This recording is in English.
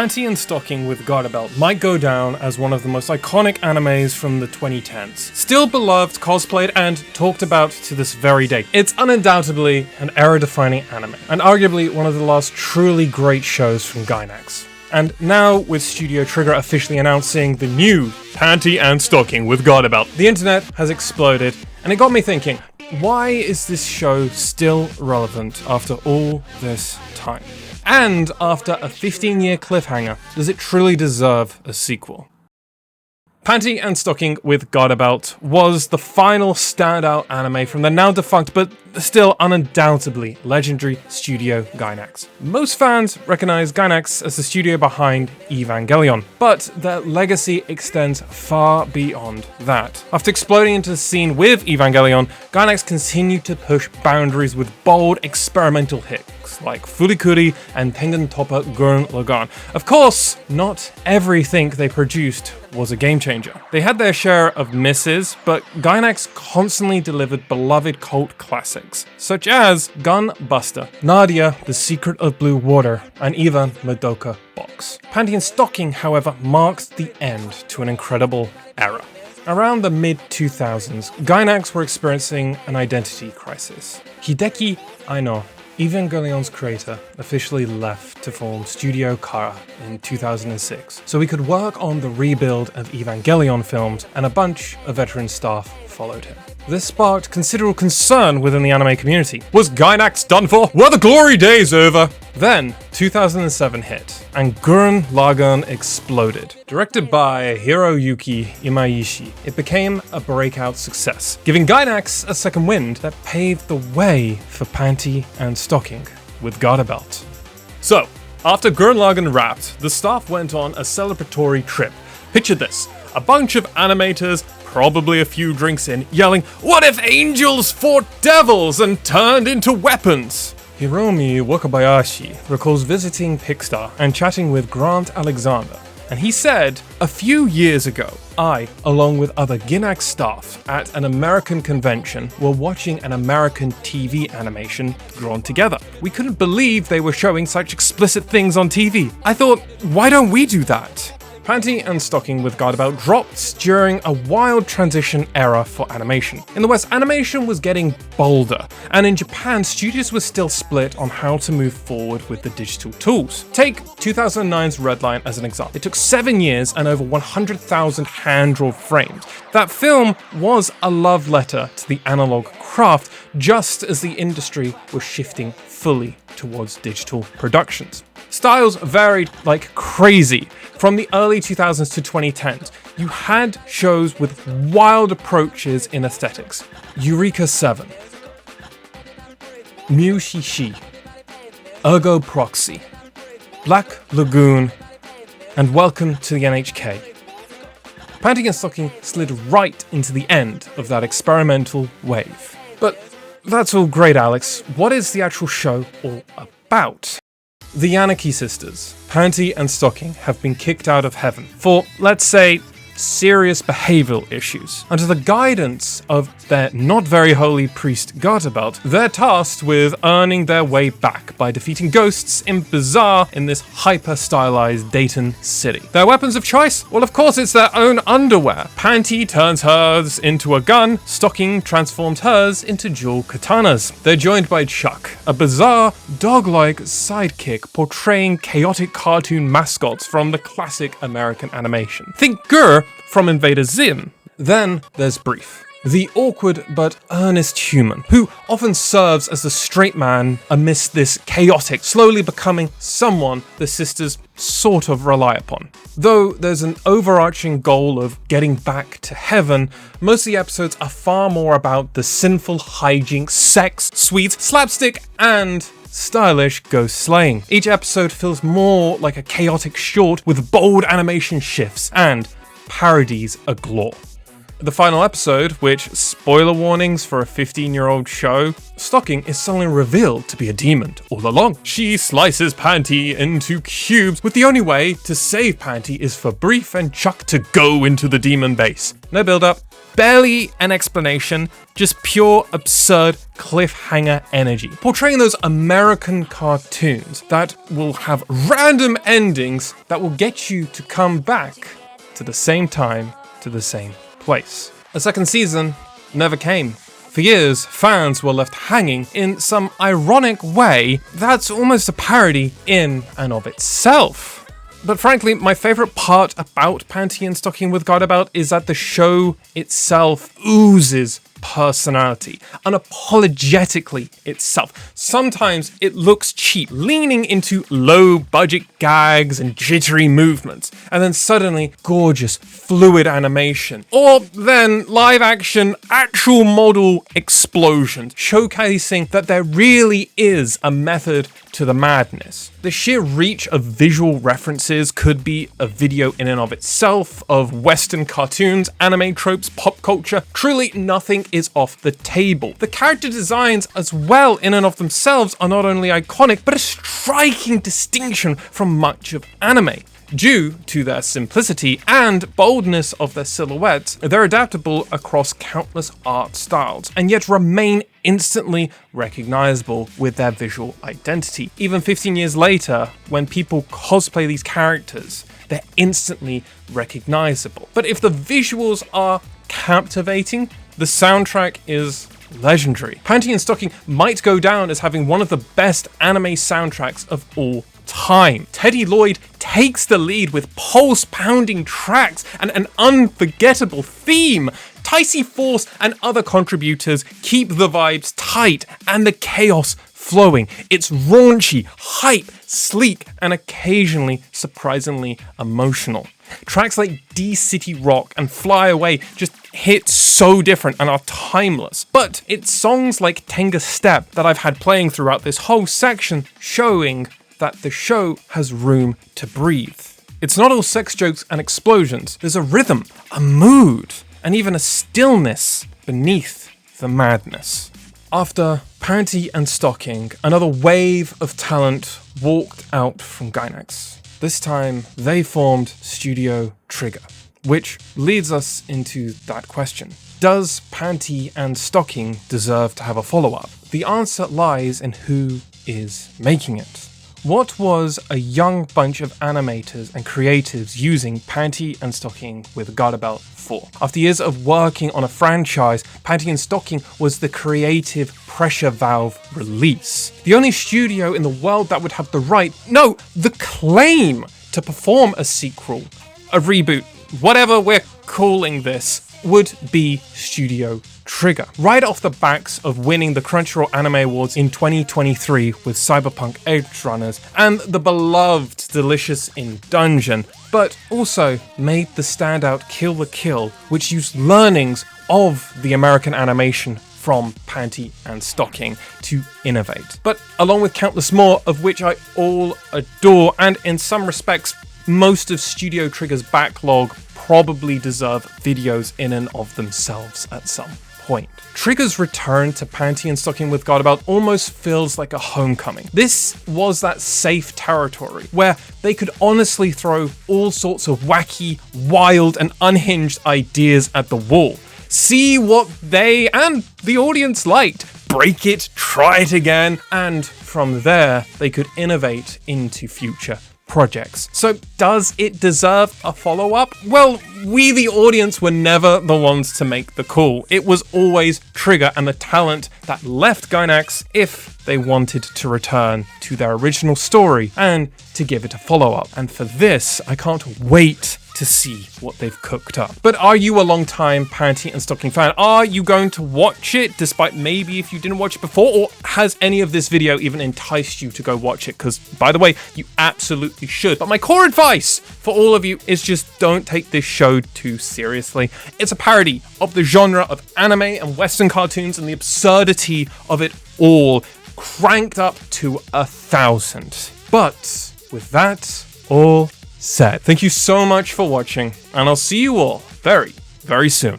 Panty and Stocking with Garterbelt might go down as one of the most iconic animes from the 2010s. Still beloved, cosplayed, and talked about to this very day. It's undoubtedly an era-defining anime, and arguably one of the last truly great shows from Gainax. And now, with Studio Trigger officially announcing the new Panty and Stocking with Garterbelt, the internet has exploded, and it got me thinking, why is this show still relevant after all this time? And after a 15-year cliffhanger, does it truly deserve a sequel? Panty and Stocking with Garterbelt was the final standout anime from the now defunct but still undoubtedly legendary Studio Gainax. Most fans recognize Gainax as the studio behind Evangelion, but their legacy extends far beyond that. After exploding into the scene with Evangelion, Gainax continued to push boundaries with bold experimental hits like Furikuri and Tengen Toppa Gurren Lagann. Of course, not everything they produced was a game changer. They had their share of misses, but Gainax constantly delivered beloved cult classics, such as Gun Buster, Nadia, The Secret of Blue Water, and even Madoka Box. Panty and Stocking, however, marked the end to an incredible era. Around the mid-2000s, Gainax were experiencing an identity crisis. Hideki Aino, Evangelion's creator, officially left to form Studio Kara in 2006, so he could work on the rebuild of Evangelion films, and a bunch of veteran staff followed him. This sparked considerable concern within the anime community. Was Gainax done for? Were the glory days over? Then, 2007 hit, and Gurren Lagann exploded. Directed by Hiroyuki Imaishi, it became a breakout success, giving Gainax a second wind that paved the way for Panty and Stocking with Garterbelt. So, after Gurren Lagann wrapped, the staff went on a celebratory trip. Picture this, a bunch of animators, probably a few drinks in, yelling, "What if angels fought devils and turned into weapons?" Hiromi Wakabayashi recalls visiting Pixar and chatting with Grant Alexander, and he said, "A few years ago, I, along with other Gainax staff at an American convention, were watching an American TV animation drawn together. We couldn't believe they were showing such explicit things on TV. I thought, why don't we do that?" Panty and Stocking with Garterbelt dropped during a wild transition era for animation. In the West, animation was getting bolder, and in Japan, studios were still split on how to move forward with the digital tools. Take 2009's Redline as an example. It took 7 years and over 100,000 hand-drawn frames. That film was a love letter to the analog craft, just as the industry was shifting fully towards digital productions. Styles varied like crazy. From the early 2000s to 2010s, you had shows with wild approaches in aesthetics. Eureka 7, Mushishi, Ergo Proxy, Black Lagoon, and Welcome to the NHK. Panty and Stocking slid right into the end of that experimental wave. But that's all great, Alex. What is the actual show all about? The Yanaki sisters, Panty and Stocking, have been kicked out of heaven for, let's say, serious behavioral issues. Under the guidance of their not very holy priest Garterbelt, they're tasked with earning their way back by defeating ghosts in Bazaar in this hyper-stylized Dayton city. Their weapons of choice? Well, of course it's their own underwear. Panty turns hers into a gun, Stocking transforms hers into dual katanas. They're joined by Chuck, a bizarre, dog-like sidekick portraying chaotic cartoon mascots from the classic American animation. Think Gur from Invader Zim. Then there's Brief, the awkward but earnest human, who often serves as the straight man amidst this chaotic, slowly becoming someone the sisters sort of rely upon. Though there's an overarching goal of getting back to heaven, most of the episodes are far more about the sinful hijinks, sex, sweets, slapstick, and stylish ghost slaying. Each episode feels more like a chaotic short with bold animation shifts and parodies galore. The final episode, which, spoiler warnings for a 15-year-old show, Stocking is suddenly revealed to be a demon all along. She slices Panty into cubes, with the only way to save Panty is for Brief and Chuck to go into the demon base. No build-up, barely an explanation, just pure absurd cliffhanger energy. Portraying those American cartoons that will have random endings that will get you to come back to the same time, to the same place. A second season never came. For years, fans were left hanging in some ironic way that's almost a parody in and of itself. But frankly, my favorite part about Panty and Stocking with Garterbelt is that the show itself oozes personality, unapologetically itself. Sometimes it looks cheap, leaning into low-budget gags and jittery movements, and then suddenly gorgeous, fluid animation. Or then live-action, actual model explosions, showcasing that there really is a method to the madness. The sheer reach of visual references could be a video in and of itself, of Western cartoons, anime tropes, pop culture. Truly nothing is off the table. The character designs as well in and of themselves are not only iconic, but a striking distinction from much of anime. Due to their simplicity and boldness of their silhouettes, they're adaptable across countless art styles, and yet remain instantly recognizable with their visual identity. Even 15 years later, when people cosplay these characters, they're instantly recognizable. But if the visuals are captivating, the soundtrack is legendary. Panty and Stocking might go down as having one of the best anime soundtracks of all time. Teddy Lloyd takes the lead with pulse-pounding tracks and an unforgettable theme. Ticey Force and other contributors keep the vibes tight and the chaos flowing. It's raunchy, hype, sleek, and occasionally surprisingly emotional. Tracks like D-City Rock and Fly Away just hit so different and are timeless. But it's songs like Tenga Step that I've had playing throughout this whole section showing that the show has room to breathe. It's not all sex jokes and explosions. There's a rhythm, a mood, and even a stillness beneath the madness. After Panty and Stocking, another wave of talent walked out from Gainax. This time, they formed Studio Trigger, which leads us into that question. Does Panty and Stocking deserve to have a follow-up? The answer lies in who is making it. What was a young bunch of animators and creatives using Panty and Stocking with Garterbelt for? After years of working on a franchise, Panty and Stocking was the creative pressure valve release. The only studio in the world that would have the right, no, the claim to perform a sequel, a reboot, whatever we're calling this, would be Studio Trigger. Right off the backs of winning the Crunchyroll Anime Awards in 2023 with Cyberpunk Edgerunners and the beloved Delicious in Dungeon, but also made the standout Kill la Kill, which used learnings of the American animation from Panty and Stocking to innovate. But along with countless more, of which I all adore, and in some respects, most of Studio Trigger's backlog probably deserve videos in and of themselves at some point. Trigger's return to Panty and Stocking with Garterbelt almost feels like a homecoming. This was that safe territory where they could honestly throw all sorts of wacky, wild, and unhinged ideas at the wall. See what they and the audience liked, break it, try it again, and from there, they could innovate into future projects. So does it deserve a follow-up? Well, we the audience were never the ones to make the call. It was always Trigger and the talent that left Gainax if they wanted to return to their original story and to give it a follow-up. And for this, I can't wait to see what they've cooked up. But are you a long-time Panty and Stocking fan? Are you going to watch it, despite maybe if you didn't watch it before? Or has any of this video even enticed you to go watch it? Because, by the way, you absolutely should. But my core advice for all of you is just don't take this show too seriously. It's a parody of the genre of anime and Western cartoons and the absurdity of it all, cranked up to 1,000. But with that all said, thank you so much for watching, and I'll see you all very, very soon.